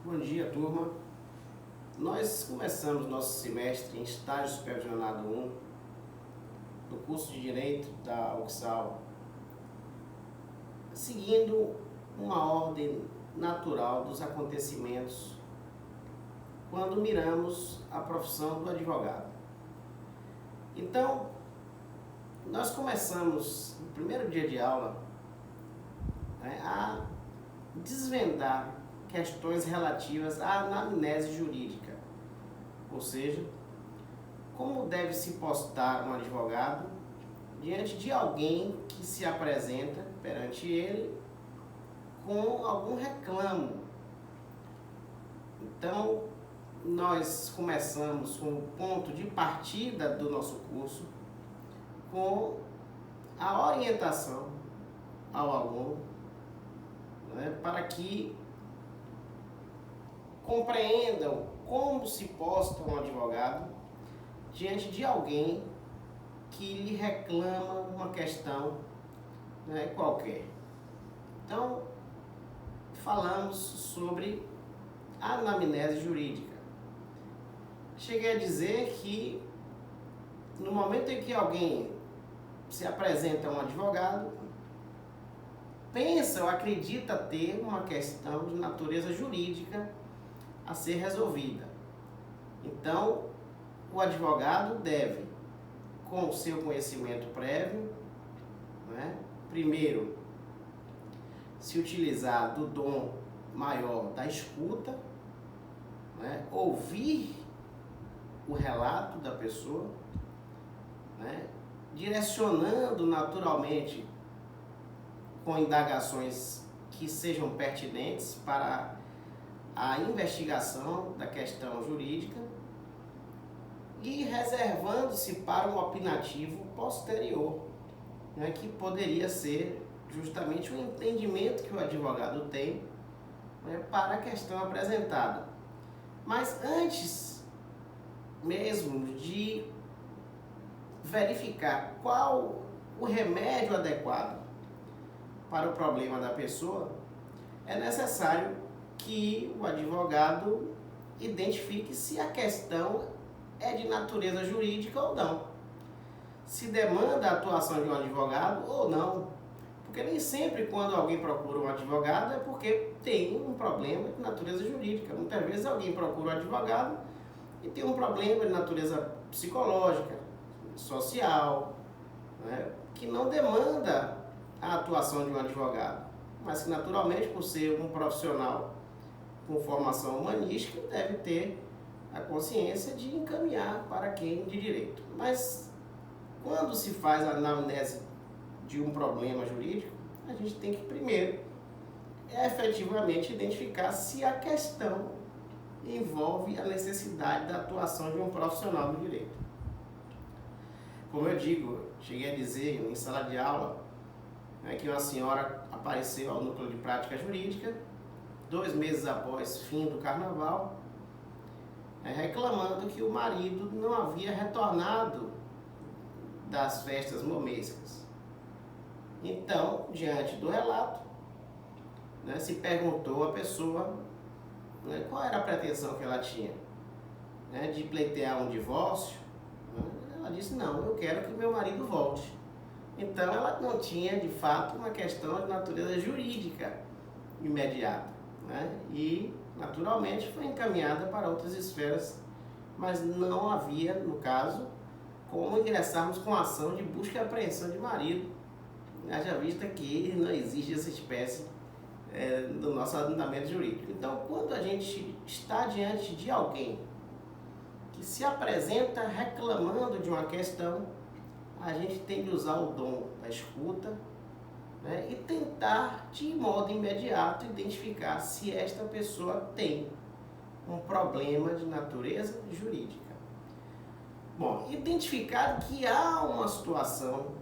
Bom dia, turma. Nós começamos nosso semestre em estágio supervisionado 1 do curso de Direito da UXAL, seguindo uma ordem natural dos acontecimentos quando miramos a profissão do advogado. Então, nós começamos no primeiro dia de aula a desvendar questões relativas à anamnese jurídica, ou seja, como deve se postar um advogado diante de alguém que se apresenta perante ele com algum reclamo. Então, nós começamos com o ponto de partida do nosso curso com a orientação ao aluno, para que compreendam como se posta um advogado diante de alguém que lhe reclama uma questão qualquer. Então, falamos sobre a anamnese jurídica. Cheguei a dizer que no momento em que alguém se apresenta a um advogado, pensa ou acredita ter uma questão de natureza jurídica a ser resolvida. Então, o advogado deve, com o seu conhecimento prévio, primeiro, se utilizar do dom maior da escuta, ouvir o relato da pessoa, direcionando naturalmente com indagações que sejam pertinentes para a investigação da questão jurídica e reservando-se para um opinativo posterior, que poderia ser justamente o entendimento que o advogado tem para a questão apresentada. Mas antes mesmo de verificar qual o remédio adequado para o problema da pessoa, é necessário que o advogado identifique se a questão é de natureza jurídica ou não, se demanda a atuação de um advogado ou não, porque nem sempre quando alguém procura um advogado é porque tem um problema de natureza jurídica. Muitas vezes alguém procura um advogado e tem um problema de natureza psicológica, social, que não demanda a atuação de um advogado, mas que naturalmente, por ser um profissional com formação humanística, deve ter a consciência de encaminhar para quem de direito. Mas quando se faz a anamnese de um problema jurídico, a gente tem que primeiro efetivamente identificar se a questão envolve a necessidade da atuação de um profissional do direito. Como eu digo, cheguei a dizer em sala de aula que uma senhora apareceu ao núcleo de prática jurídica 2 meses após fim do carnaval, reclamando que o marido não havia retornado das festas momescas. Então, diante do relato, se perguntou à pessoa qual era a pretensão que ela tinha, de pleitear um divórcio. Ela disse: não, eu quero que meu marido volte. Então, ela não tinha, de fato, uma questão de natureza jurídica imediata, e, naturalmente, foi encaminhada para outras esferas, mas não havia, no caso, como ingressarmos com ação de busca e apreensão de marido, haja vista que não existe essa espécie do nosso andamento jurídico. Então, quando a gente está diante de alguém que se apresenta reclamando de uma questão, a gente tem de usar o dom da escuta, e tentar, de modo imediato, identificar se esta pessoa tem um problema de natureza jurídica. Bom, identificado que há uma situação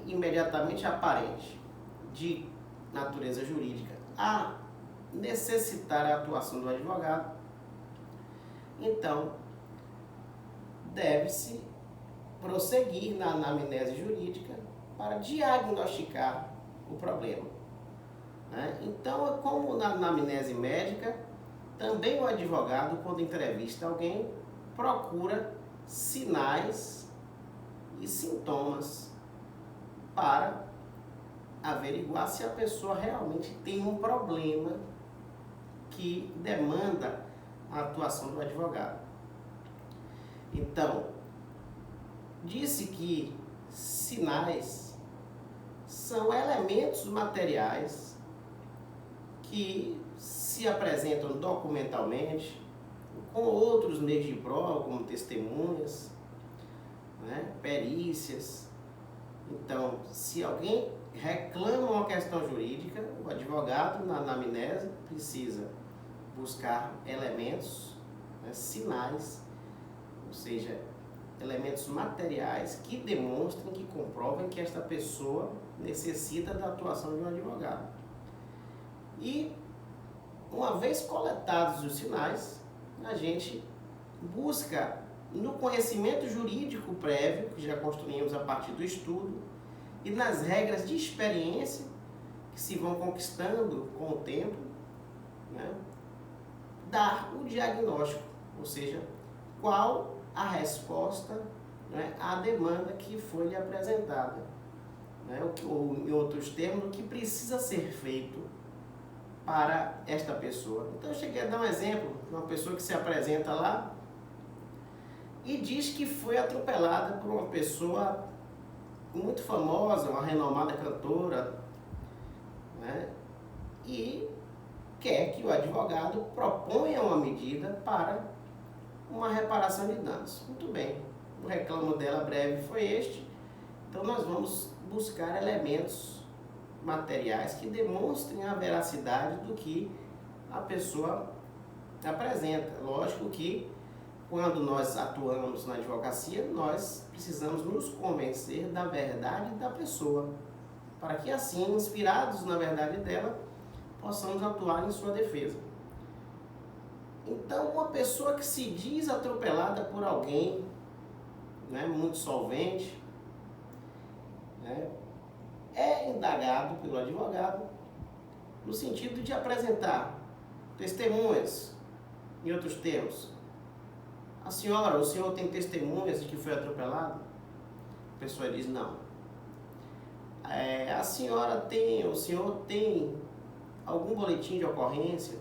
imediatamente aparente de natureza jurídica a necessitar a atuação do advogado, então deve-se prosseguir na anamnese jurídica para diagnosticar o problema. Então, como na anamnese médica, Também o advogado, quando entrevista alguém, procura sinais e sintomas para averiguar se a pessoa realmente tem um problema que demanda a atuação do advogado. Então, disse que sinais são elementos materiais que se apresentam documentalmente com outros meios de prova, como testemunhas, né, perícias. Então, se alguém reclama uma questão jurídica, o advogado, na anamnese, precisa buscar elementos, né, sinais, ou seja, elementos materiais que demonstrem, que comprovem que esta pessoa necessita da atuação de um advogado. E, uma vez coletados os sinais, a gente busca no conhecimento jurídico prévio, que já construímos a partir do estudo, e nas regras de experiência que se vão conquistando com o tempo, né, dar o diagnóstico, ou seja, qual a resposta, né, à demanda que foi lhe apresentada, né, ou em outros termos, o que precisa ser feito para esta pessoa. Então eu cheguei a dar um exemplo de uma pessoa que se apresenta lá e diz que foi atropelada por uma pessoa muito famosa, uma renomada cantora, né, e quer que o advogado proponha uma medida para uma reparação de danos. Muito bem, o reclamo dela breve foi este, então nós vamos buscar elementos materiais que demonstrem a veracidade do que a pessoa apresenta. Lógico que quando nós atuamos na advocacia, nós precisamos nos convencer da verdade da pessoa, para que assim, inspirados na verdade dela, possamos atuar em sua defesa. Então, uma pessoa que se diz atropelada por alguém, né, muito solvente, né, é indagado pelo advogado no sentido de apresentar testemunhas, em outros termos. A senhora, o senhor tem testemunhas de que foi atropelado? A pessoa diz não. A senhora tem, o senhor tem algum boletim de ocorrência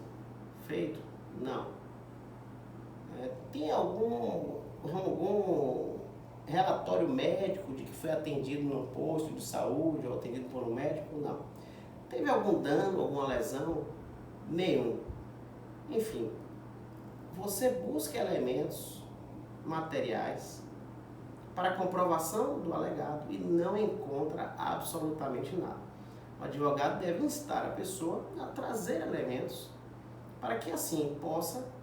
feito? Não. Tem algum relatório médico de que foi atendido num posto de saúde ou atendido por um médico? Não. Teve algum dano, alguma lesão? Nenhum. Enfim, você busca elementos materiais para comprovação do alegado e não encontra absolutamente nada. O advogado deve instar a pessoa a trazer elementos para que assim possa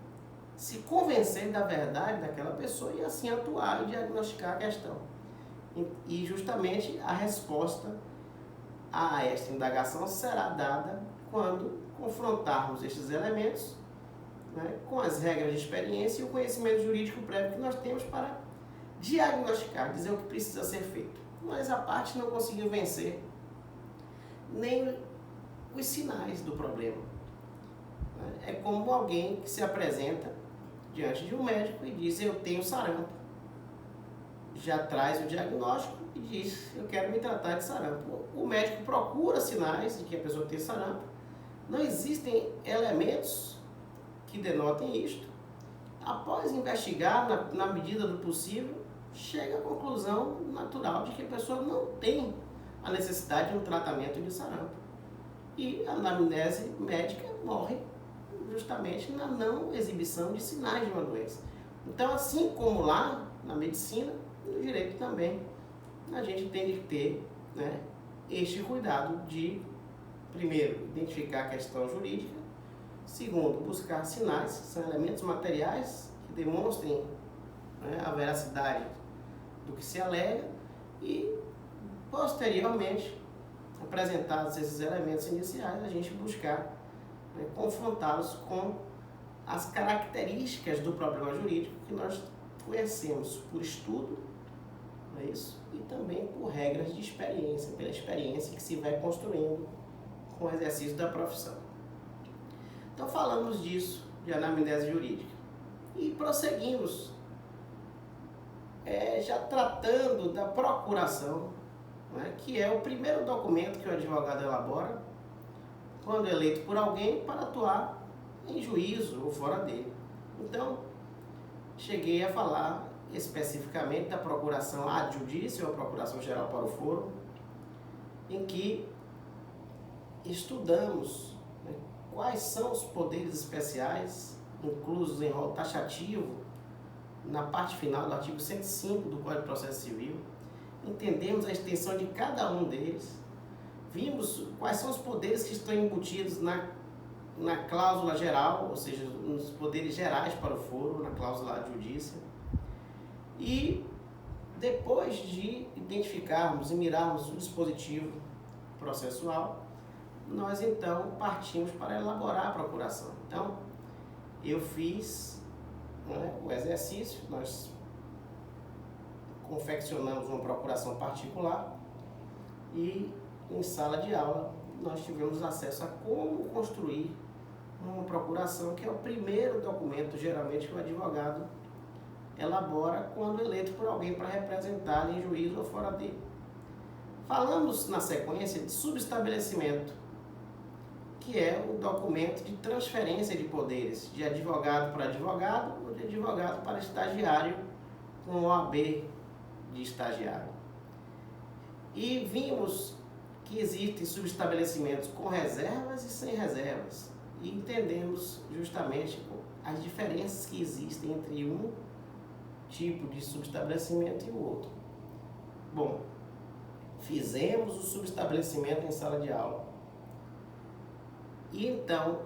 se convencer da verdade daquela pessoa e assim atuar e diagnosticar a questão. E justamente a resposta a esta indagação será dada quando confrontarmos estes elementos, né, com as regras de experiência e o conhecimento jurídico prévio que nós temos para diagnosticar, dizer o que precisa ser feito. Mas a parte não conseguiu vencer nem os sinais do problema. É como alguém que se apresenta diante de um médico e diz: eu tenho sarampo. Já traz o diagnóstico e diz: eu quero me tratar de sarampo. O médico procura sinais de que a pessoa tem sarampo. Não existem elementos que denotem isto. Após investigar, na medida do possível, chega à conclusão natural de que a pessoa não tem a necessidade de um tratamento de sarampo. E a anamnese médica morre justamente na não exibição de sinais de uma doença. Então, assim como lá na medicina, no direito também, a gente tem que ter, né, este cuidado de, primeiro, identificar a questão jurídica, segundo, buscar sinais, que são elementos materiais que demonstrem, né, a veracidade do que se alega e, posteriormente, apresentados esses elementos iniciais, a gente buscar, né, confrontá-los com as características do problema jurídico que nós conhecemos por estudo, não é isso? E também por regras de experiência, pela experiência que se vai construindo com o exercício da profissão. Então falamos disso, de anamnese jurídica. E prosseguimos, já tratando da procuração, né, que é o primeiro documento que o advogado elabora quando eleito por alguém para atuar em juízo ou fora dele. Então, cheguei a falar especificamente da procuração ad judice, ou a procuração geral para o foro, em que estudamos, né, quais são os poderes especiais inclusos em rol taxativo na parte final do artigo 105 do Código de Processo Civil. Entendemos a extensão de cada um deles, vimos quais são os poderes que estão embutidos na cláusula geral, ou seja, nos poderes gerais para o foro, na cláusula ad judice. E depois de identificarmos e mirarmos o dispositivo processual, nós então partimos para elaborar a procuração. Então, eu fiz, né, o exercício, nós confeccionamos uma procuração particular e em sala de aula nós tivemos acesso a como construir uma procuração, que é o primeiro documento geralmente que o advogado elabora quando eleito por alguém para representar em juízo ou fora dele. Falamos na sequência de subestabelecimento, que é o documento de transferência de poderes, de advogado para advogado ou de advogado para estagiário, com OAB de estagiário. E vimos que existem subestabelecimentos com reservas e sem reservas, e entendemos justamente as diferenças que existem entre um tipo de subestabelecimento e o outro. Bom, fizemos o subestabelecimento em sala de aula. E então,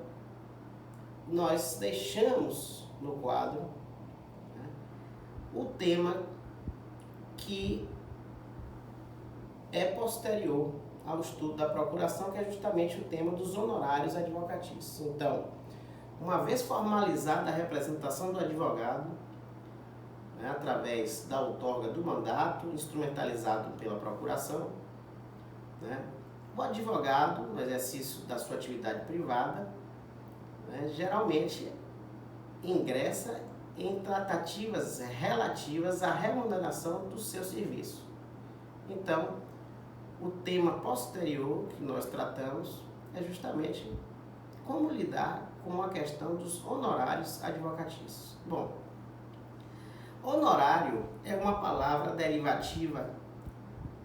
nós deixamos no quadro, né, o tema que é posterior ao estudo da procuração, que é justamente o tema dos honorários advocatícios. Então, uma vez formalizada a representação do advogado, né, através da outorga do mandato, instrumentalizado pela procuração, né, o advogado, no exercício da sua atividade privada, né, geralmente ingressa em tratativas relativas à remuneração do seu serviço. Então, o tema posterior que nós tratamos é justamente como lidar com a questão dos honorários advocatícios. Bom, honorário é uma palavra derivativa,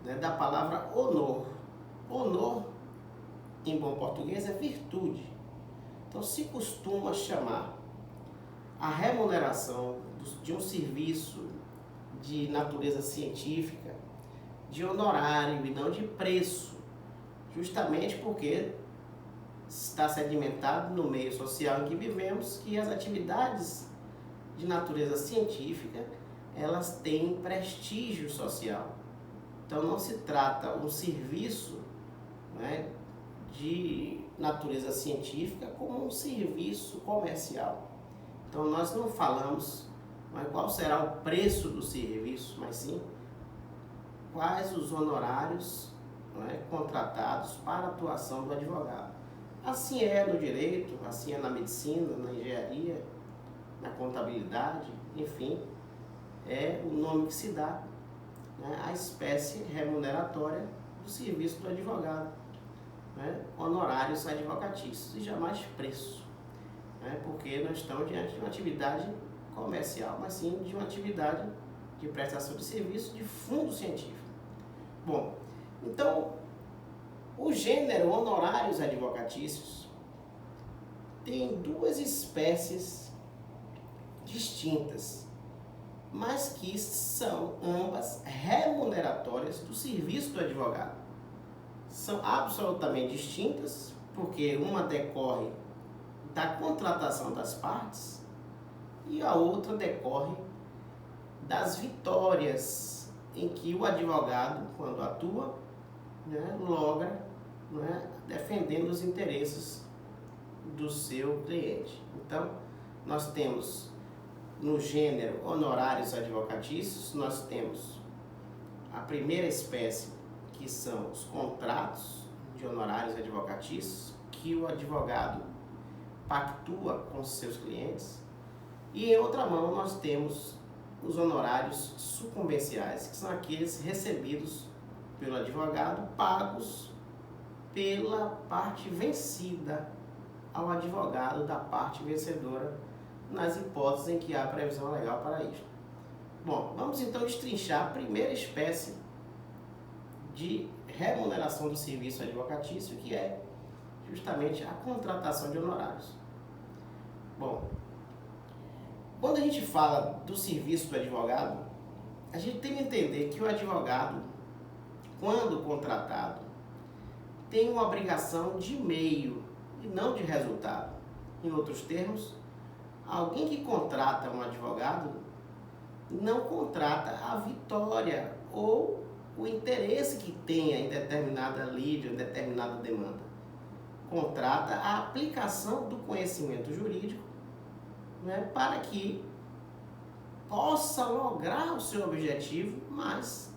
né, da palavra honor. Honor, em bom português, é virtude. Então, se costuma chamar a remuneração de um serviço de natureza científica de honorário e não de preço, justamente porque está sedimentado no meio social em que vivemos que as atividades de natureza científica, elas têm prestígio social. Então, não se trata um serviço, né, de natureza científica como um serviço comercial. Então, nós não falamos, mas qual será o preço do serviço, mas sim quais os honorários, né, contratados para a atuação do advogado. Assim é no direito, assim é na medicina, na engenharia, na contabilidade, enfim, é o nome que se dá, né, à espécie remuneratória do serviço do advogado, né, honorários advocatícios, e jamais preço, né, porque nós estamos diante de uma atividade comercial, mas sim de uma atividade de prestação de serviço de fundo científico. Bom, então, o gênero honorários advocatícios tem duas espécies distintas, mas que são ambas remuneratórias do serviço do advogado. São absolutamente distintas, porque uma decorre da contratação das partes e a outra decorre das vitórias em que o advogado, quando atua, né, logra, né, defendendo os interesses do seu cliente. Então, nós temos no gênero honorários advocatícios, nós temos a primeira espécie, que são os contratos de honorários advocatícios, que o advogado pactua com seus clientes, e em outra mão nós temos os honorários sucumbenciais, que são aqueles recebidos pelo advogado, pagos pela parte vencida ao advogado da parte vencedora, nas hipóteses em que há previsão legal para isso. Bom, vamos então destrinchar a primeira espécie de remuneração do serviço advocatício, que é justamente a contratação de honorários. Bom, quando a gente fala do serviço do advogado, a gente tem que entender que o advogado, quando contratado, tem uma obrigação de meio e não de resultado. Em outros termos, alguém que contrata um advogado não contrata a vitória ou o interesse que tenha em determinada lide, em determinada demanda. Contrata a aplicação do conhecimento jurídico, né, para que possa lograr o seu objetivo, mas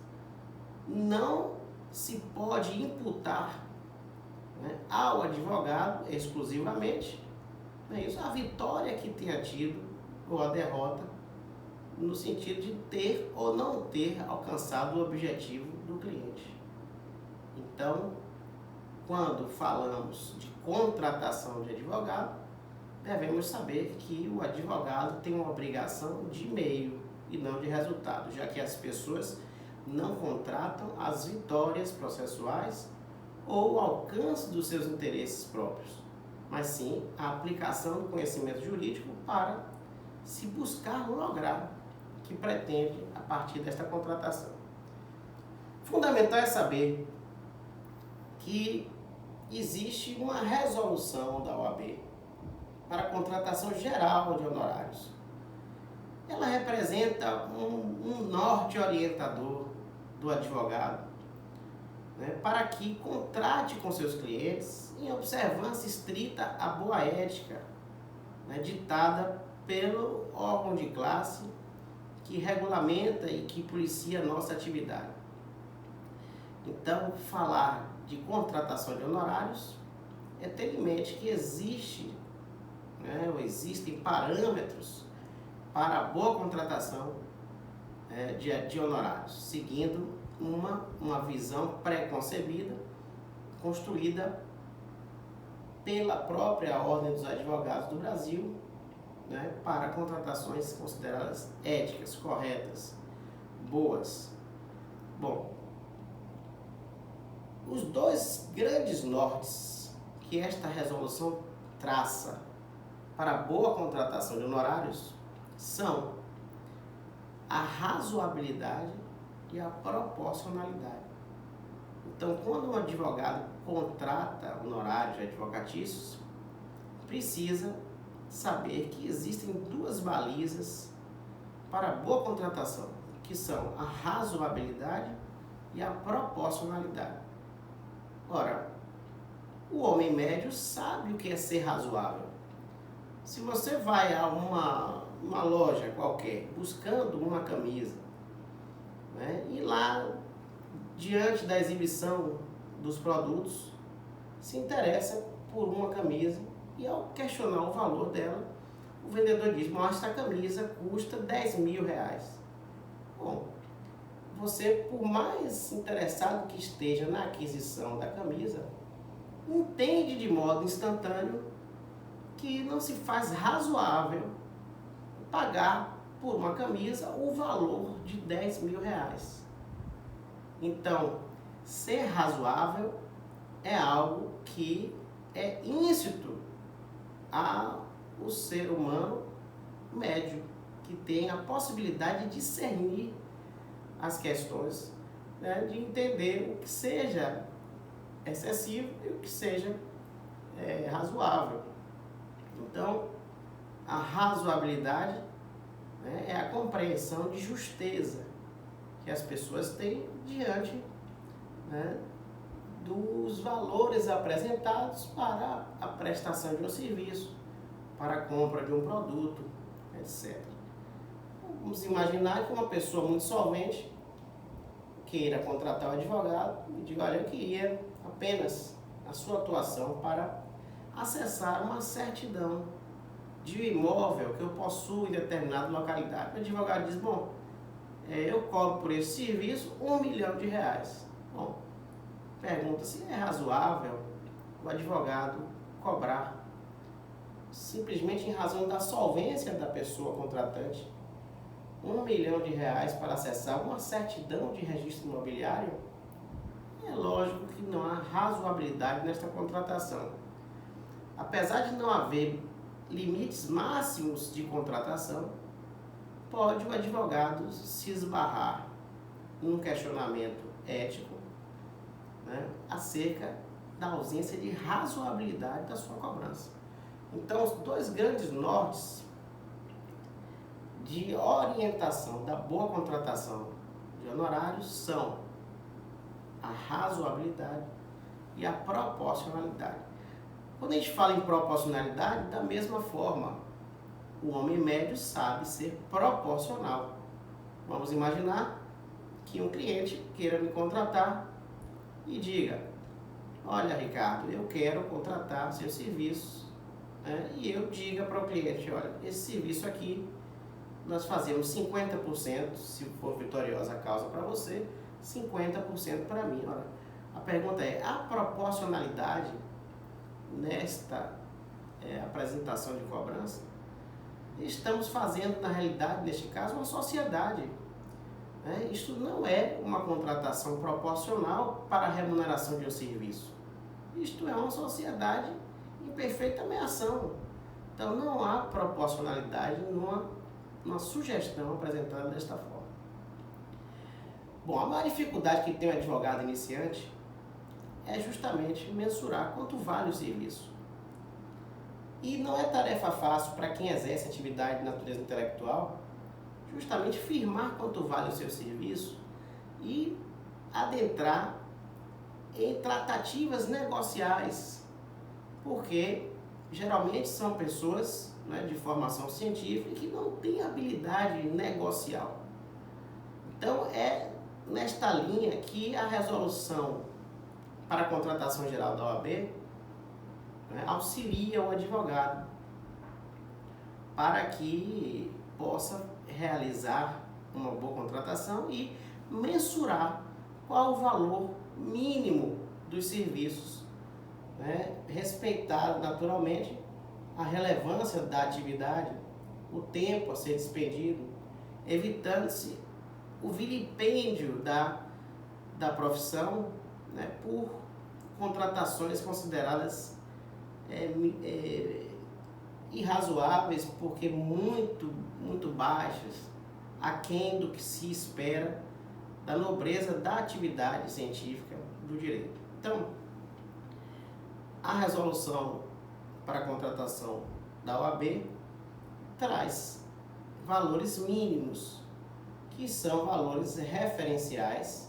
não se pode imputar, né, ao advogado exclusivamente, né, a vitória que tenha tido ou a derrota, no sentido de ter ou não ter alcançado o objetivo do cliente. Então, quando falamos de contratação de advogado, devemos saber que o advogado tem uma obrigação de meio e não de resultado, já que as pessoas não contratam as vitórias processuais ou o alcance dos seus interesses próprios, mas sim a aplicação do conhecimento jurídico para se buscar lograr o que pretende a partir desta contratação. Fundamental é saber que existe uma resolução da OAB para a contratação geral de honorários. Ela representa um norte orientador do advogado, né, para que contrate com seus clientes em observância estrita à boa ética, né, ditada pelo órgão de classe que regulamenta e que policia a nossa atividade. Então, falar de contratação de honorários é ter em mente que existe, né, ou existem parâmetros para a boa contratação de honorários, seguindo uma visão pré-concebida, construída pela própria Ordem dos Advogados do Brasil, né, para contratações consideradas éticas, corretas, boas. Bom, os dois grandes nortes que esta resolução traça para a boa contratação de honorários são a razoabilidade e a proporcionalidade. Então, quando um advogado contrata honorários advocatícios, precisa saber que existem duas balizas para a boa contratação, que são a razoabilidade e a proporcionalidade. Ora, o homem médio sabe o que é ser razoável. Se você vai a uma loja qualquer buscando uma camisa, né, e lá, diante da exibição dos produtos, se interessa por uma camisa e, ao questionar o valor dela, o vendedor diz: mas esta camisa custa 10 mil reais. Bom, você, por mais interessado que esteja na aquisição da camisa, entende de modo instantâneo que não se faz razoável pagar por uma camisa o valor de 10 mil reais. Então, ser razoável é algo que é íncito ao ser humano médio, que tem a possibilidade de discernir as questões, né, de entender o que seja excessivo e o que seja razoável. Então, a razoabilidade, né, é a compreensão de justeza que as pessoas têm diante, né, dos valores apresentados para a prestação de um serviço, para a compra de um produto, etc. Vamos imaginar que uma pessoa muito solvente queira contratar um advogado e diga: olha, eu queria apenas a sua atuação para acessar uma certidão de um imóvel que eu possuo em determinada localidade. O advogado diz, bom, eu cobro por esse serviço R$1 milhão. Bom, pergunta se é razoável o advogado cobrar simplesmente em razão da solvência da pessoa contratante R$1 milhão para acessar uma certidão de registro imobiliário. É lógico que não há razoabilidade nesta contratação. Apesar de não haver limites máximos de contratação, pode o advogado se esbarrar num questionamento ético, né, acerca da ausência de razoabilidade da sua cobrança. Então, os dois grandes nortes de orientação da boa contratação de honorários são a razoabilidade e a proporcionalidade. Quando a gente fala em proporcionalidade, da mesma forma, o homem médio sabe ser proporcional. Vamos imaginar que um cliente queira me contratar e diga, olha, Ricardo, eu quero contratar seus serviços, né? E eu diga para o cliente, olha, esse serviço aqui nós fazemos 50%, se for vitoriosa a causa para você, 50% para mim. Olha, a pergunta é, a proporcionalidade nesta apresentação de cobrança? Estamos fazendo, na realidade, neste caso, uma sociedade. Né? Isto não é uma contratação proporcional para a remuneração de um serviço. Isto é uma sociedade em perfeita ameação. Então, não há proporcionalidade numa sugestão apresentada desta forma. Bom, a maior dificuldade que tem o advogado iniciante é justamente mensurar quanto vale o serviço. E não é tarefa fácil para quem exerce atividade de natureza intelectual justamente firmar quanto vale o seu serviço e adentrar em tratativas negociais, porque geralmente são pessoas, né, de formação científica que não têm habilidade negocial. Então é nesta linha que a resolução para a contratação geral da OAB, né, auxilia o advogado para que possa realizar uma boa contratação e mensurar qual o valor mínimo dos serviços, né, respeitado naturalmente a relevância da atividade, o tempo a ser despendido, evitando-se o vilipêndio da profissão, né, por contratações consideradas irrazoáveis, porque muito baixas, aquém do que se espera da nobreza da atividade científica do direito. Então, a resolução para a contratação da OAB traz valores mínimos, que são valores referenciais,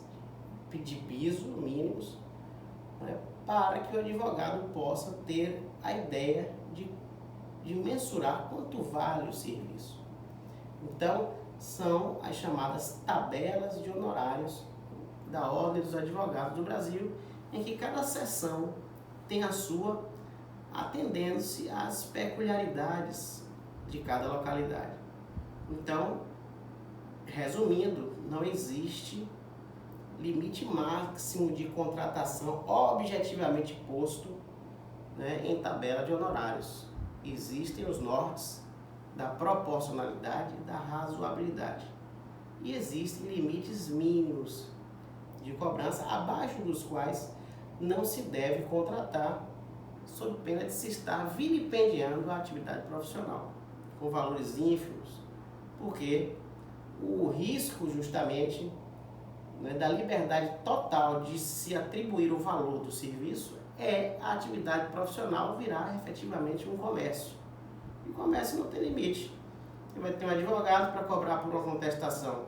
de piso mínimos, né, para que o advogado possa ter a ideia de mensurar quanto vale o serviço. Então, são as chamadas tabelas de honorários da Ordem dos Advogados do Brasil, em que cada seção tem a sua, atendendo-se às peculiaridades de cada localidade. Então, resumindo, não existe limite máximo de contratação objetivamente posto, né, em tabela de honorários. Existem os nortes da proporcionalidade e da razoabilidade. E existem limites mínimos de cobrança, abaixo dos quais não se deve contratar, sob pena de se estar vilipendiando a atividade profissional, com valores ínfimos, porque o risco justamente, né, da liberdade total de se atribuir o valor do serviço é a atividade profissional virar efetivamente um comércio. E o comércio não tem limite. Você vai ter um advogado para cobrar por uma contestação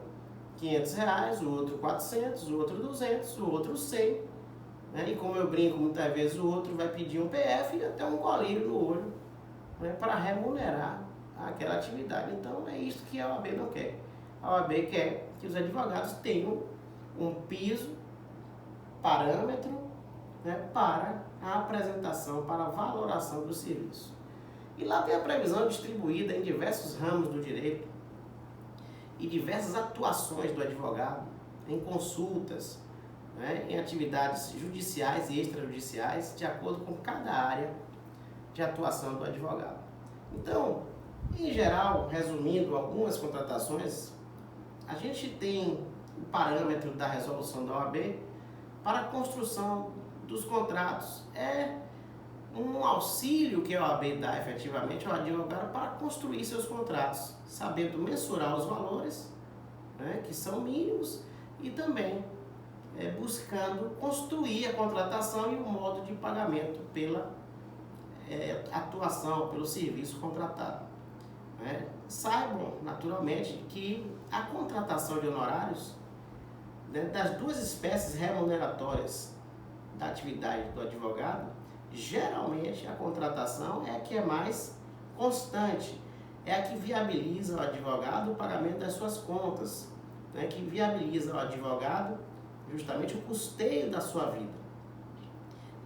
R$500, o outro 400, o outro 200, o outro 100. Né? E como eu brinco muitas vezes, o outro vai pedir um PF e até um colírio no olho, né, para remunerar aquela atividade. Então é isso que a OAB não quer. A OAB quer que os advogados tenham um piso, parâmetro, né, para a apresentação, para a valoração do serviço. E lá tem a previsão distribuída em diversos ramos do direito e diversas atuações do advogado, em consultas, né, em atividades judiciais e extrajudiciais, de acordo com cada área de atuação do advogado. Então, em geral, resumindo algumas contratações, a gente tem o parâmetro da resolução da OAB para a construção dos contratos. É um auxílio que a OAB dá efetivamente ao advogado para construir seus contratos, sabendo mensurar os valores, né, que são mínimos, e também buscando construir a contratação e o modo de pagamento pela atuação, pelo serviço contratado. Né? Saibam, naturalmente, que a contratação de honorários, né, das duas espécies remuneratórias da atividade do advogado, geralmente a contratação é a que é mais constante, é a que viabiliza ao advogado o pagamento das suas contas, né, que viabiliza ao advogado justamente o custeio da sua vida.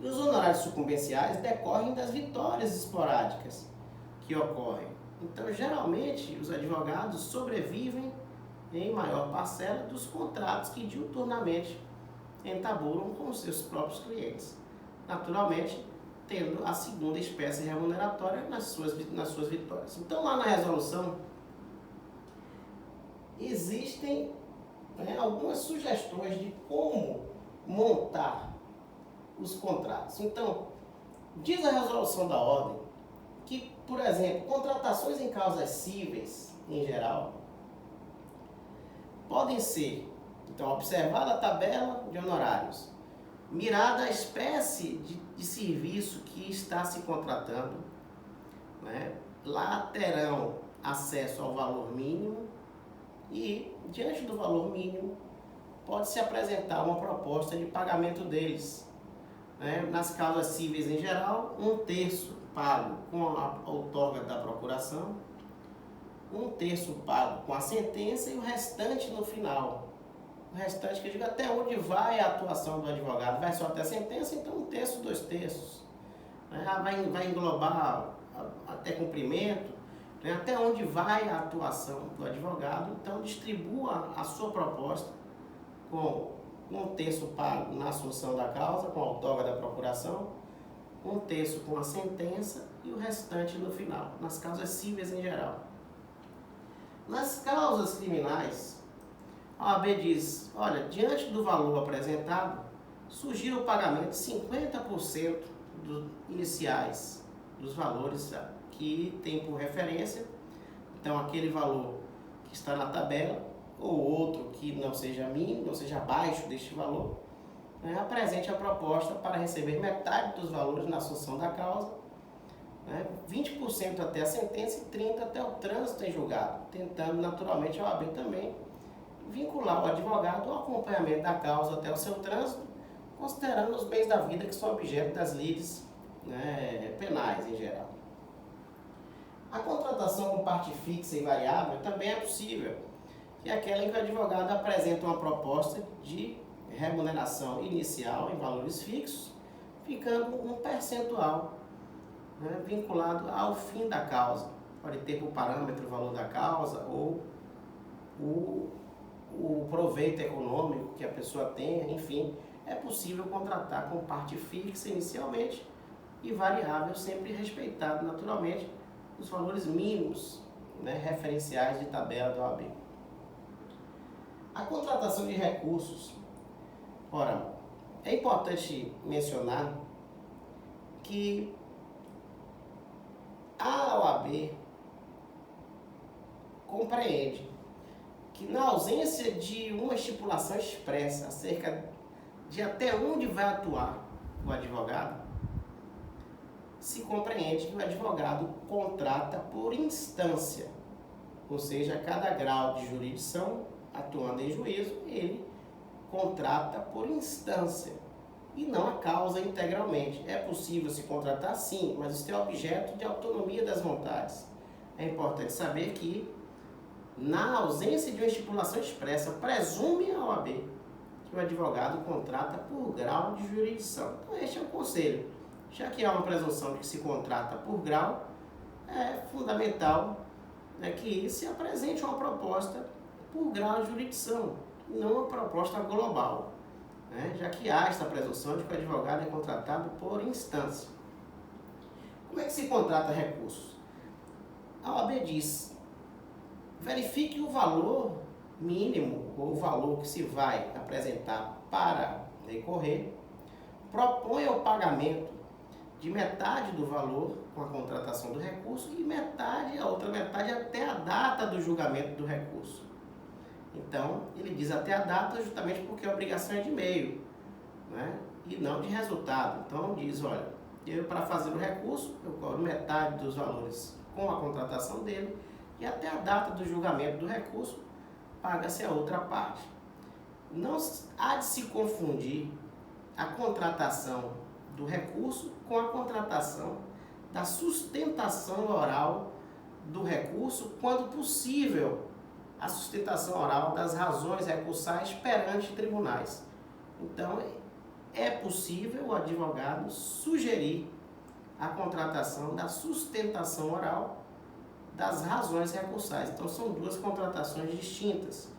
E os honorários sucumbenciais decorrem das vitórias esporádicas que ocorrem. Então, geralmente, os advogados sobrevivem em maior parcela dos contratos que diuturnamente entabulam com os seus próprios clientes. Naturalmente, tendo a segunda espécie remuneratória nas suas vitórias. Então, lá na resolução, existem algumas sugestões de como montar os contratos. Então, diz a resolução da ordem que, por exemplo, contratações em causas cíveis, em geral, podem ser, então, observada a tabela de honorários, mirada a espécie de serviço que está se contratando, né? Lá terão acesso ao valor mínimo e, diante do valor mínimo, pode-se apresentar uma proposta de pagamento deles. Né? Nas causas cíveis em geral, 1/3 pago com a outorga da procuração, 1/3 pago com a sentença e o restante no final. O restante, que eu digo, até onde vai a atuação do advogado? Vai só até a sentença, então 1/3, 2/3. Vai englobar até cumprimento, né? Até onde vai a atuação do advogado, então distribua a sua proposta com 1/3 pago na assunção da causa, com a outorga da procuração, 1/3 com a sentença e o restante no final, nas causas cíveis em geral. Nas causas criminais, a OAB diz, olha, diante do valor apresentado, sugiro o pagamento de 50% dos iniciais, dos valores que tem por referência, então aquele valor que está na tabela, ou outro que não seja mínimo, não seja abaixo deste valor, né, apresente a proposta para receber metade dos valores na assunção da causa, né, 20% até a sentença e 30% até o trânsito em julgado, tentando naturalmente a OAB também vincular o advogado ao acompanhamento da causa até o seu trânsito, considerando os bens da vida que são objeto das lides, né, penais em geral. A contratação com parte fixa e variável também é possível, que é aquela em que o advogado apresenta uma proposta de remuneração inicial em valores fixos, ficando um percentual, né, vinculado ao fim da causa. Pode ter por parâmetro o valor da causa ou o proveito econômico que a pessoa tenha, enfim, é possível contratar com parte fixa inicialmente e variável, sempre respeitado naturalmente os valores mínimos, né, referenciais de tabela da OAB. A contratação de recursos. Ora, é importante mencionar que a OAB compreende que, na ausência de uma estipulação expressa acerca de até onde vai atuar o advogado, se compreende que o advogado contrata por instância, ou seja, cada grau de jurisdição atuando em juízo, ele contrata por instância e não a causa integralmente. É possível se contratar sim, mas isso é objeto de autonomia das vontades. É importante saber que, na ausência de uma estipulação expressa, presume a OAB que que o advogado contrata por grau de jurisdição. Então, este é o conselho. Já que há uma presunção de que se contrata por grau, é fundamental, né, que se apresente uma proposta por grau de jurisdição, não uma proposta global, né, já que há esta presunção de que o advogado é contratado por instância. Como é que se contrata recursos? A OAB diz: verifique o valor mínimo ou o valor que se vai apresentar para recorrer, proponha o pagamento de metade do valor com a contratação do recurso e a outra metade até a data do julgamento do recurso. Então, ele diz até a data justamente porque a obrigação é de meio, né, e não de resultado. Então, diz, olha, eu para fazer o recurso, eu cobro metade dos valores com a contratação dele e até a data do julgamento do recurso paga-se a outra parte. Não há de se confundir a contratação do recurso com a contratação da sustentação oral do recurso, quando possível, a sustentação oral das razões recursais perante tribunais. Então, é possível o advogado sugerir a contratação da sustentação oral das razões recursais. Então, são duas contratações distintas.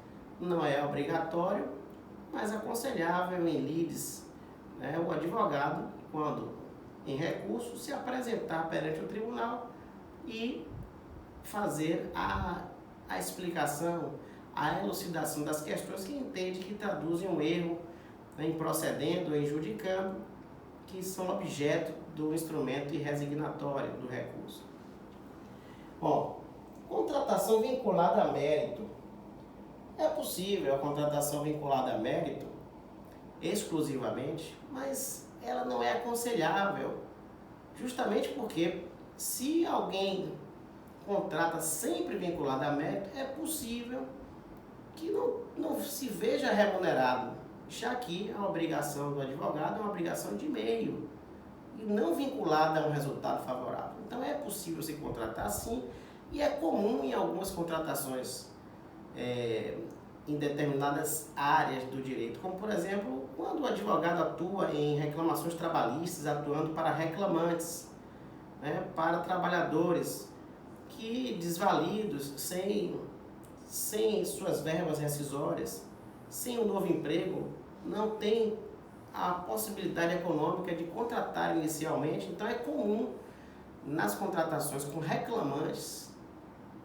Não é obrigatório, mas aconselhável em lides, né, o advogado, quando em recurso, se apresentar perante o tribunal e fazer a explicação, a elucidação das questões que entende que traduzem um erro, né, em procedendo ou em judicando, que são objeto do instrumento irresignatório do recurso. Bom, contratação vinculada a mérito. É possível a contratação vinculada a mérito exclusivamente, mas ela não é aconselhável, justamente porque se alguém contrata sempre vinculado a mérito, é possível que não se veja remunerado, já que a obrigação do advogado é uma obrigação de meio e não vinculada a um resultado favorável. Então é possível se contratar sim, e é comum em algumas contratações em determinadas áreas do direito, como por exemplo, quando o advogado atua em reclamações trabalhistas, atuando para reclamantes, né, para trabalhadores que desvalidos, sem suas verbas rescisórias, sem um novo emprego, não tem a possibilidade econômica de contratar inicialmente. Então é comum nas contratações com reclamantes,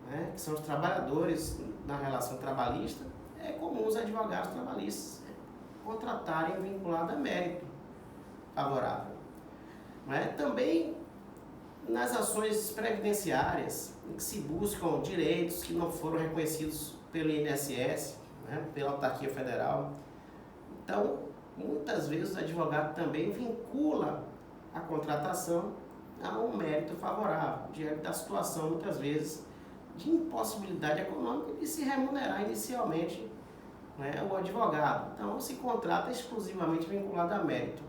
né, que são os trabalhadores na relação trabalhista, é comum os advogados trabalhistas contratarem vinculado a mérito favorável. Né? Também nas ações previdenciárias, em que se buscam direitos que não foram reconhecidos pelo INSS, né, pela autarquia federal. Então, muitas vezes o advogado também vincula a contratação a um mérito favorável, diante da situação, muitas vezes, de impossibilidade econômica de se remunerar inicialmente, né, o advogado. Então, se contrata exclusivamente vinculado a mérito.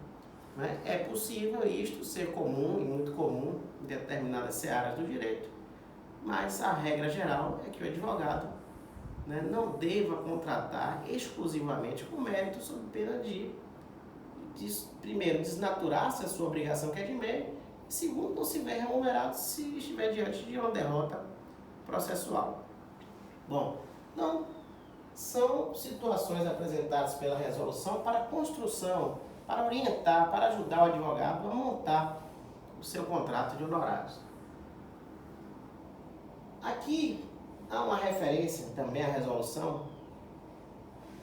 Né? É possível isto ser comum e muito comum em determinadas searas do direito, mas a regra geral é que o advogado, né, não deva contratar exclusivamente com mérito, sob pena de primeiro, desnaturar-se a sua obrigação que é de meio, e segundo, não se ver remunerado se estiver diante de uma derrota processual. Bom, então, são situações apresentadas pela resolução para construção, para orientar, para ajudar o advogado a montar o seu contrato de honorários. Aqui há uma referência também à resolução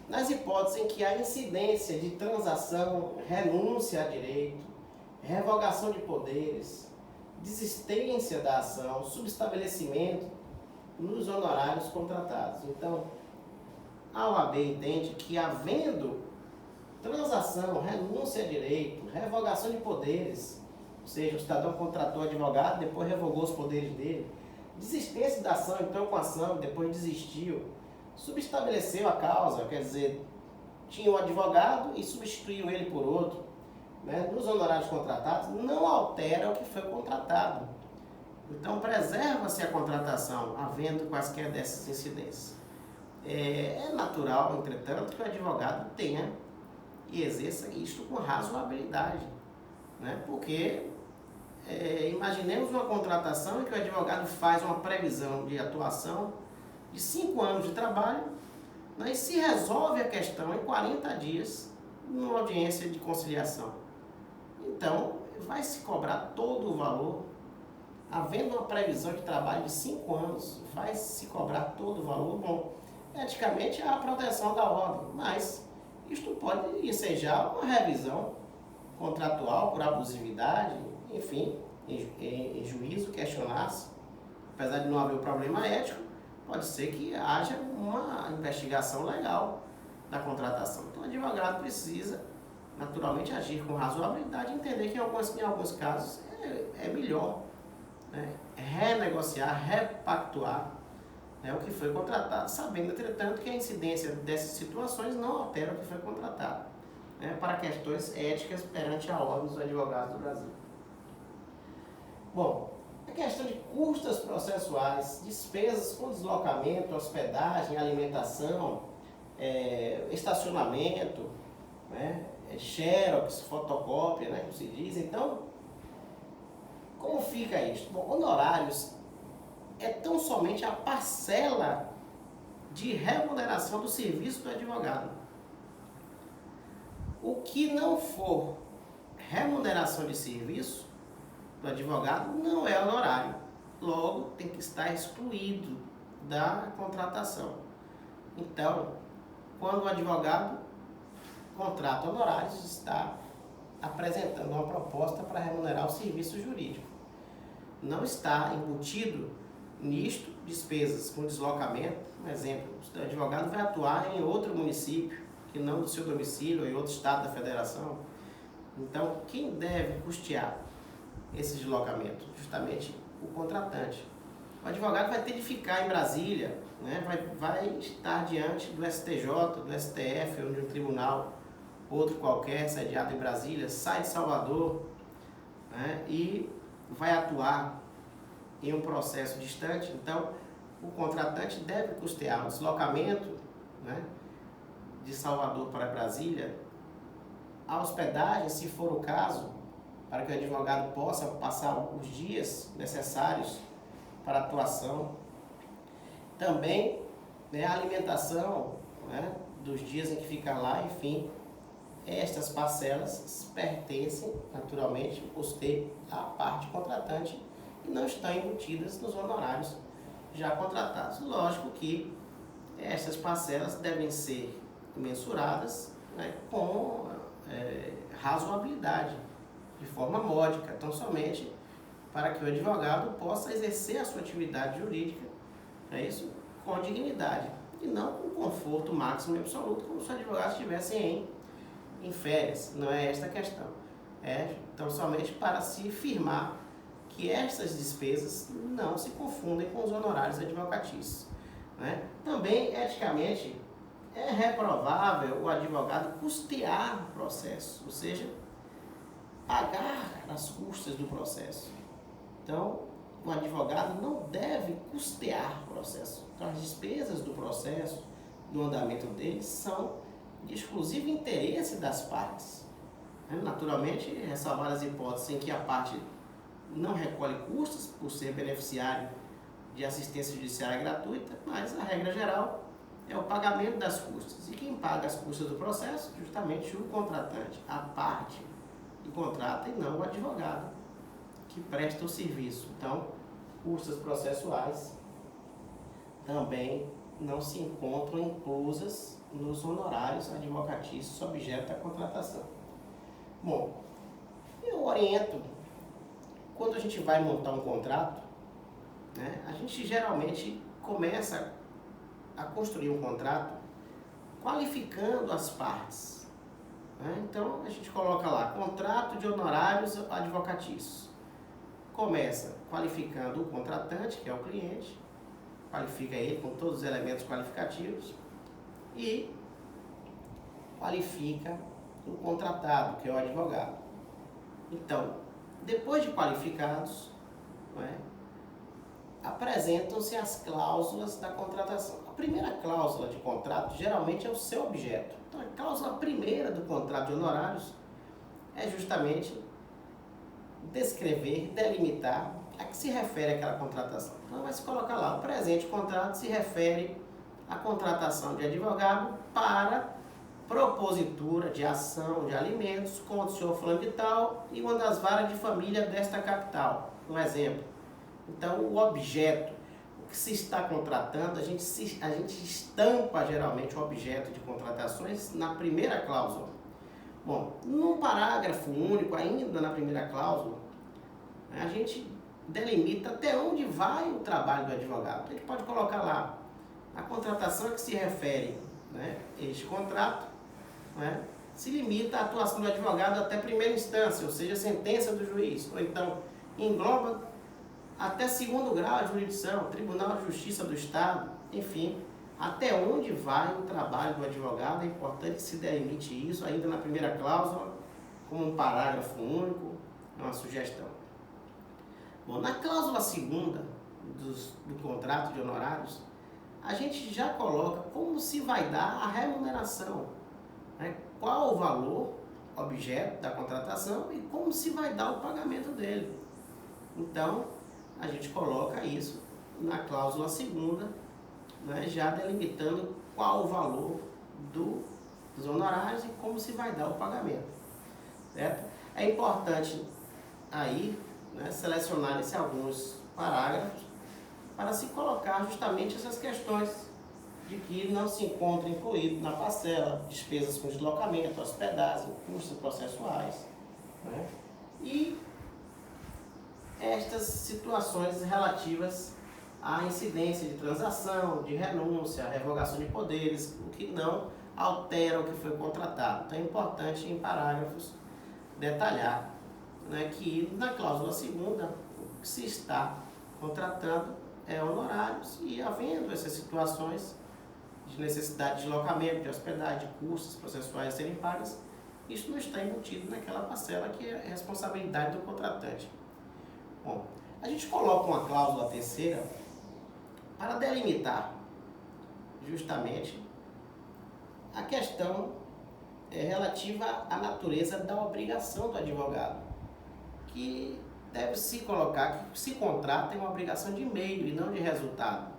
nas hipóteses em que há incidência de transação, renúncia a direito, revogação de poderes, desistência da ação, subestabelecimento nos honorários contratados. Então, a OAB entende que, havendo transação, renúncia a direito, revogação de poderes, ou seja, o cidadão contratou advogado, depois revogou os poderes dele, desistência da ação, entrou com a ação, depois desistiu, subestabeleceu a causa, quer dizer, tinha um advogado e substituiu ele por outro, né, nos honorários contratados, não altera o que foi contratado. Então, preserva-se a contratação, havendo quaisquer dessas incidências. É natural, entretanto, que o advogado tenha e exerça isto com razoabilidade, né? Porque imaginemos uma contratação em que o advogado faz uma previsão de atuação de 5 anos de trabalho, né, e se resolve a questão em 40 dias numa audiência de conciliação. Então, vai se cobrar todo o valor, havendo uma previsão de trabalho de 5 anos, vai se cobrar todo o valor. Bom, eticamente é a proteção da ordem, mas isto pode ensejar uma revisão contratual por abusividade, enfim, em juízo, questionar-se. Apesar de não haver o problema ético, pode ser que haja uma investigação legal da contratação. Então, o advogado precisa, naturalmente, agir com razoabilidade e entender que, em alguns casos, é melhor, né, renegociar, repactuar, né, o que foi contratado, sabendo, entretanto, que a incidência dessas situações não altera o que foi contratado, né, para questões éticas perante a ordem dos advogados do Brasil. Bom, a questão de custas processuais, despesas com deslocamento, hospedagem, alimentação, estacionamento, né, xerox, fotocópia, né, como se diz. Então, como fica isso? Bom, honorários é tão somente a parcela de remuneração do serviço do advogado. O que não for remuneração de serviço do advogado não é honorário. Logo, tem que estar excluído da contratação. Então, quando o advogado contrata honorários, está apresentando uma proposta para remunerar o serviço jurídico. Não está embutido nisto despesas com deslocamento. Um exemplo, o advogado vai atuar em outro município, que não do seu domicílio, ou em outro estado da federação. Então, quem deve custear esse deslocamento? Justamente o contratante. O advogado vai ter de ficar em Brasília, né? vai estar diante do STJ, do STF ou de um tribunal, outro qualquer, sediado em Brasília, sai de Salvador, né, e vai atuar em um processo distante. Então, o contratante deve custear o deslocamento, né, de Salvador para Brasília, a hospedagem, se for o caso, para que o advogado possa passar os dias necessários para a atuação. Também, né, a alimentação, né, dos dias em que fica lá, enfim. Estas parcelas pertencem, naturalmente, o custeio à parte contratante e não estão embutidas nos honorários já contratados. Lógico que essas parcelas devem ser mensuradas, né, com razoabilidade, de forma módica, tão somente para que o advogado possa exercer a sua atividade jurídica, isso, com dignidade e não com conforto máximo e absoluto, como se o advogado estivesse em férias. Não é esta a questão. Então, somente para se firmar que estas despesas não se confundem com os honorários advocatícios, né? Também, eticamente, é reprovável o advogado custear o processo, ou seja, pagar as custas do processo. Então, o advogado não deve custear o processo. Então, as despesas do processo, do andamento dele, são de exclusivo interesse das partes. Naturalmente, ressalvar as hipóteses em que a parte não recolhe custos por ser beneficiário de assistência judiciária gratuita, mas a regra geral é o pagamento das custas. E quem paga as custas do processo? Justamente o contratante, a parte que contrata, e não o advogado que presta o serviço. Então, custas processuais também não se encontram inclusas nos honorários advocatícios objeto da contratação. Bom, eu oriento, quando a gente vai montar um contrato, né, a gente geralmente começa a construir um contrato qualificando as partes, né? Então, a gente coloca lá, contrato de honorários advocatícios. Começa qualificando o contratante, que é o cliente, qualifica ele com todos os elementos qualificativos e qualifica o contratado, que é o advogado. Então, depois de qualificados, apresentam-se as cláusulas da contratação. primeira cláusula de contrato geralmente é o seu objeto. Então, a cláusula primeira do contrato de honorários é justamente descrever, delimitar a que se refere aquela contratação. Então, vai se colocar lá, o presente contrato se refere à contratação de advogado para propositura de ação de alimentos com o senhor fulano de tal e uma das varas de família desta capital. Um exemplo. Então, o objeto, o que se está contratando, a gente estampa geralmente o objeto de contratações na primeira cláusula. Bom, no parágrafo único, ainda na primeira cláusula, a gente delimita até onde vai o trabalho do advogado. A gente pode colocar lá a contratação a que se refere, né, este contrato, né, se limita à atuação do advogado até primeira instância, ou seja, sentença do juiz, ou então engloba até segundo grau de jurisdição, Tribunal de Justiça do Estado, enfim, até onde vai o trabalho do advogado. É importante que se delimite isso ainda na primeira cláusula, como um parágrafo único, uma sugestão. Bom, na cláusula segunda do contrato de honorários, a gente já coloca como se vai dar a remuneração, né? Qual o valor, objeto da contratação e como se vai dar o pagamento dele. Então, a gente coloca isso na cláusula segunda, né, já delimitando qual o valor dos honorários e como se vai dar o pagamento. Certo? É importante aí, né, selecionar-se alguns parágrafos para se colocar justamente essas questões de que não se encontra incluído na parcela despesas com deslocamento, hospedagem, custos processuais, né? E estas situações relativas à incidência de transação, de renúncia, revogação de poderes, o que não altera o que foi contratado. Então é importante em parágrafos detalhar, né, que na cláusula segunda o que se está contratando é honorários e havendo essas situações de necessidade de deslocamento, de hospedagem, de custos processuais serem pagas, isso não está embutido naquela parcela que é responsabilidade do contratante. Bom, a gente coloca uma cláusula terceira para delimitar justamente a questão relativa à natureza da obrigação do advogado, que deve se colocar que se contrata é uma obrigação de meio e não de resultado,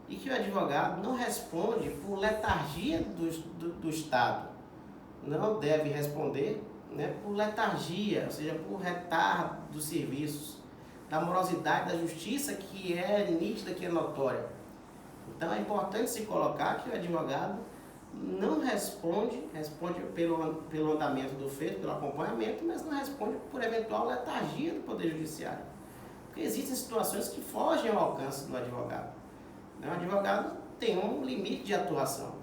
e que o advogado não responde por letargia do Estado, não deve responder, né, por letargia, ou seja, por retardo dos serviços, da morosidade da justiça que é nítida, que é notória. Então é importante se colocar que o advogado não responde pelo andamento do feito, pelo acompanhamento, mas não responde por eventual letargia do Poder Judiciário. Porque existem situações que fogem ao alcance do advogado. O advogado tem um limite de atuação,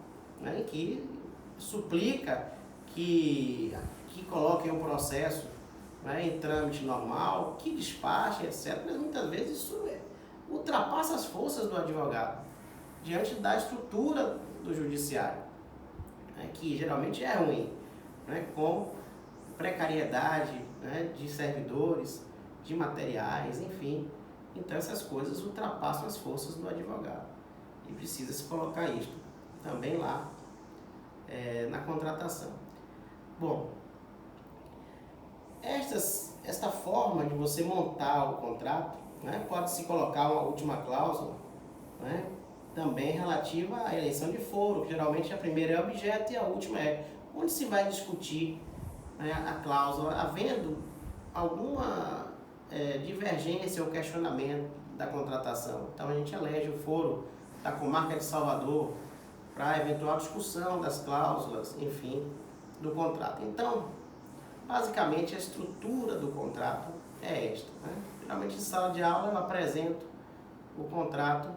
né, que suplica que coloquem um processo, né, em trâmite normal, que despache, etc. Mas muitas vezes isso ultrapassa as forças do advogado diante da estrutura do judiciário, né, que geralmente é ruim, né, com precariedade, né, de servidores, de materiais, enfim. Então essas coisas ultrapassam as forças do advogado e precisa se colocar isso também lá na contratação. Bom, esta forma de você montar o contrato, né, pode-se colocar uma última cláusula, né, também relativa à eleição de foro, que geralmente a primeira é objeto e a última é onde se vai discutir, né, a cláusula, havendo alguma divergência ou questionamento da contratação. Então a gente elege o foro da comarca de Salvador para eventual discussão das cláusulas, enfim, do contrato. Então, basicamente, a estrutura do contrato é esta, né? Geralmente, em sala de aula, eu apresento o contrato,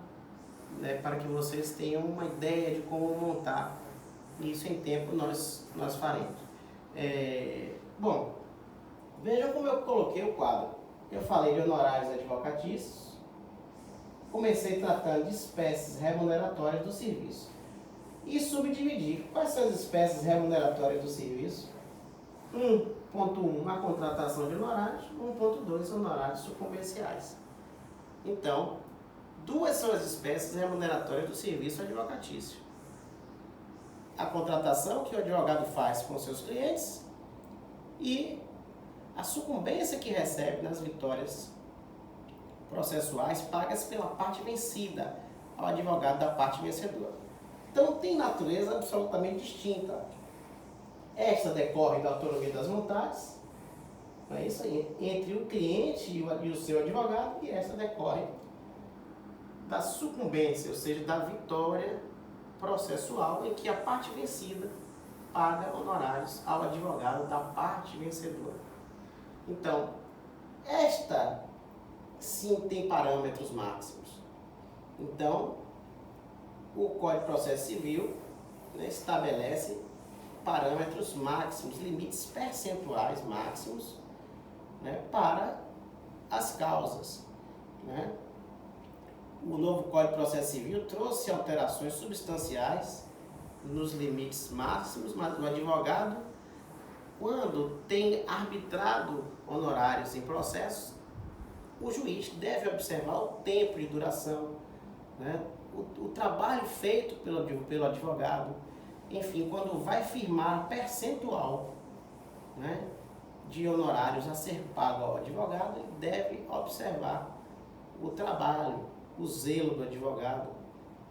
né, para que vocês tenham uma ideia de como montar. Isso em tempo nós faremos. Bom, vejam como eu coloquei o quadro. Eu falei de honorários advocatícios, comecei tratando de espécies remuneratórias do serviço e subdividi. Quais são as espécies remuneratórias do serviço? 1.1, a contratação de honorários. 1.2, honorários subcomerciais. Então, Duas são as espécies remuneratórias do serviço advocatício: a contratação que o advogado faz com seus clientes e a sucumbência que recebe nas vitórias processuais pagas pela parte vencida ao advogado da parte vencedora. Então, tem natureza absolutamente distinta. Esta decorre da autonomia das vontades, não é isso aí, entre o cliente e o seu advogado, e esta decorre da sucumbência, ou seja, da vitória processual, em que a parte vencida paga honorários ao advogado da parte vencedora. Então, esta sim tem parâmetros máximos. Então, o Código de Processo Civil, né, estabelece parâmetros máximos, limites percentuais máximos, né, para as causas, né? O novo Código de Processo Civil trouxe alterações substanciais nos limites máximos, mas o advogado, quando tem arbitrado honorários em processos, o juiz deve observar o tempo de duração, né? O trabalho feito pelo advogado, enfim, quando vai firmar percentual, né, de honorários a ser pago ao advogado, ele deve observar o trabalho, o zelo do advogado,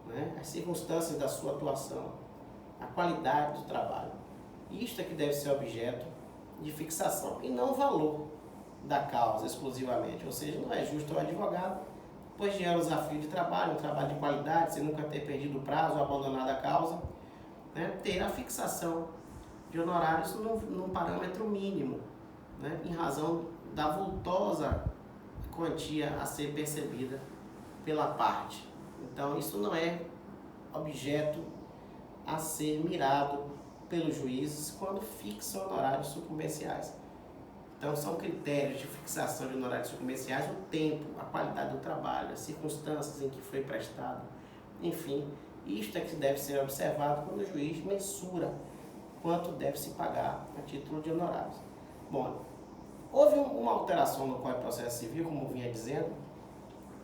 né, as circunstâncias da sua atuação, a qualidade do trabalho. Isto é que deve ser objeto de fixação e não o valor da causa exclusivamente. Ou seja, não é justo ao advogado, depois de anos a fio de trabalho, um trabalho de qualidade, sem nunca ter perdido o prazo ou abandonado a causa, né, ter a fixação de honorários num parâmetro mínimo, né, em razão da vultosa quantia a ser percebida pela parte. Então, isso não é objeto a ser mirado pelos juízes quando fixam honorários sucumbenciais. Então, são critérios de fixação de honorários sucumbenciais: o tempo, a qualidade do trabalho, as circunstâncias em que foi prestado, enfim, isto é que deve ser observado quando o juiz mensura quanto deve se pagar a título de honorários. Bom, houve uma alteração no Código de Processo Civil, como eu vinha dizendo,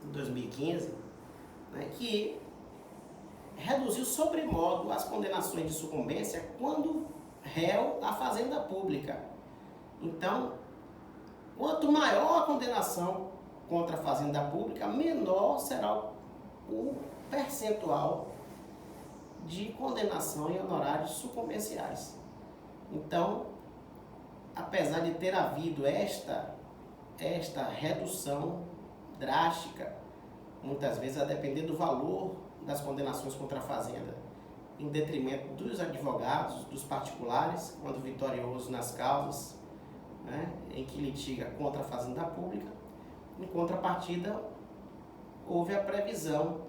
em 2015, né, que reduziu sobremodo as condenações de sucumbência quando réu à fazenda pública. Então, quanto maior a condenação contra a fazenda pública, menor será o percentual de condenação em honorários sucumbenciais. Então, apesar de ter havido esta redução drástica, muitas vezes a depender do valor das condenações contra a fazenda, em detrimento dos advogados, dos particulares, quando vitoriosos nas causas, né, em que litiga contra a fazenda pública, em contrapartida, houve a previsão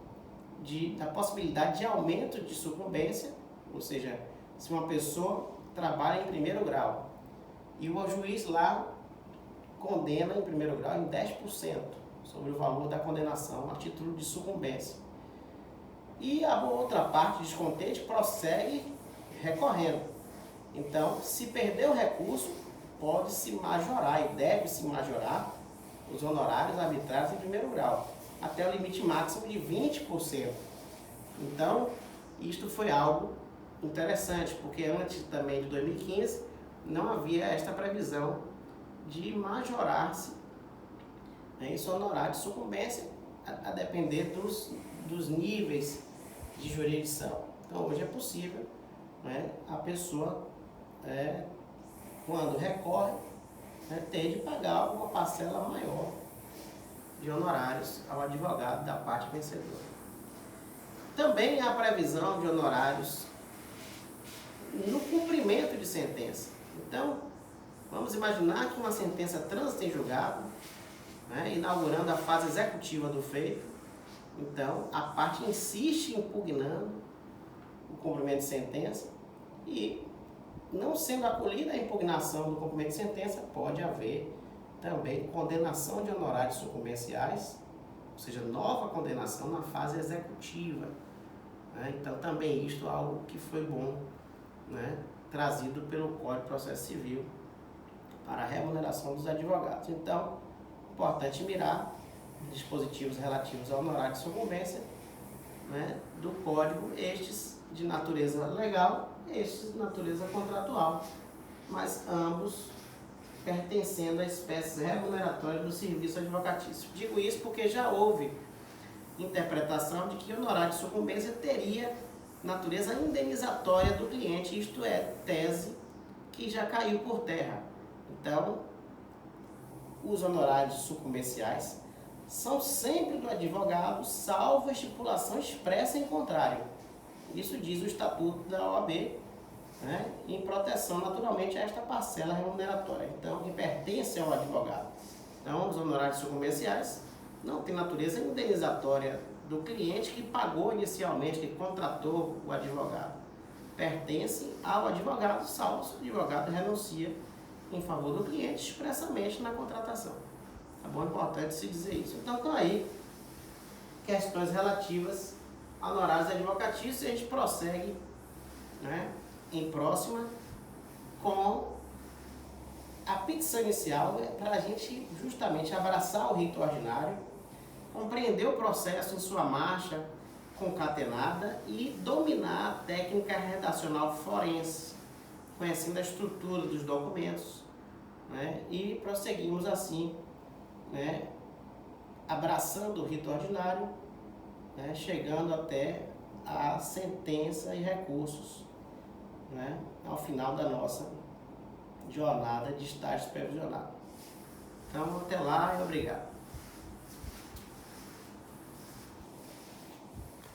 da possibilidade de aumento de sucumbência, ou seja, se uma pessoa trabalha em primeiro grau e o juiz lá condena em primeiro grau em 10% sobre o valor da condenação a título de sucumbência. E a outra parte descontente prossegue recorrendo. Então, se perder o recurso, pode-se majorar e deve-se majorar os honorários arbitrários em primeiro grau, até o limite máximo de 20%. Então, isto foi algo interessante, porque antes também de 2015 não havia esta previsão de majorar-se, né, esse honorário de sucumbência a depender dos níveis de jurisdição. Então, hoje é possível, né, a pessoa, quando recorre, ter de pagar uma parcela maior de honorários ao advogado da parte vencedora. Também há previsão de honorários no cumprimento de sentença. Então, vamos imaginar que uma sentença transita em julgado, né, inaugurando a fase executiva do feito. Então, a parte insiste impugnando o cumprimento de sentença e, não sendo acolhida a impugnação do cumprimento de sentença, pode haver também condenação de honorários sucumbenciais, ou seja, nova condenação na fase executiva, né? Então, também isto é algo que foi bom, né, trazido pelo Código de Processo Civil para a remuneração dos advogados. Então, importante mirar dispositivos relativos ao honorário de sucumbência, né, do Código, estes de natureza legal, estes de natureza contratual, mas ambos pertencendo a espécies remuneratórias do serviço advocatício. Digo isso porque já houve interpretação de que o honorário de sucumbência teria natureza indenizatória do cliente, isto é, tese que já caiu por terra. Então, os honorários sucumbenciais são sempre do advogado, salvo a estipulação expressa em contrário. Isso diz o Estatuto da OAB, né, em proteção naturalmente a esta parcela remuneratória, então, que pertence ao advogado. Então, os honorários sucumbenciais não têm natureza indenizatória do cliente que pagou inicialmente, que contratou o advogado. Pertence ao advogado, salvo se o advogado renuncia em favor do cliente expressamente na contratação. É bom, importante se dizer isso. Então, estão aí questões relativas a honorários advocatícios e a gente prossegue, né, em próxima com a petição inicial, para a gente justamente abraçar o rito ordinário, compreender o processo em sua marcha concatenada e dominar a técnica redacional forense, conhecendo a estrutura dos documentos, né, e prosseguimos assim, né, abraçando o rito ordinário, né, chegando até a sentença e recursos, né, ao final da nossa jornada de estágio supervisionado. Então, até lá e obrigado.